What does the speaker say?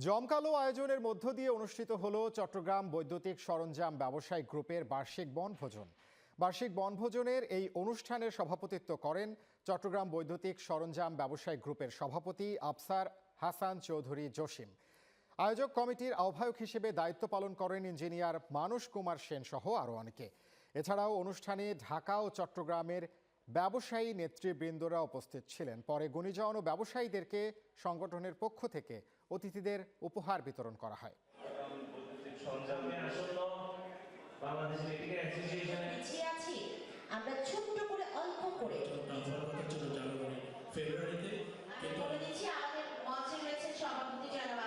জমকালো আয়োজনের মধ্য দিয়ে অনুষ্ঠিত হলো চট্টগ্রাম বৈদ্যুতিক সরঞ্জাম ব্যবসায়ী গ্রুপের বার্ষিক বনভোজন। বার্ষিক বনভোজনের এই অনুষ্ঠানের সভাপতিত্ব করেন চট্টগ্রাম বৈদ্যুতিক সরঞ্জাম ব্যবসায়ী গ্রুপের সভাপতি আফসার হাসান চৌধুরী জসিম। আয়োজক কমিটির আহ্বায়ক হিসেবে দায়িত্ব পালন করেন ইঞ্জিনিয়ার মানস কুমার সেন সহ আরও অনেকে। এছাড়াও অনুষ্ঠানে ঢাকা ও চট্টগ্রামের ব্যবসায়ী নেতৃবৃন্দরা উপস্থিত ছিলেন। পরে গুণীজন ও ব্যবসায়ীদেরকে সংগঠনের পক্ষ থেকে অতিথিদের উপহার বিতরণ করা হয়। আমরা ছোট্ট করে অল্প করে ফেব্রুয়ারিতে আমাদের মঞ্চে রয়েছে সভাপতি জনাব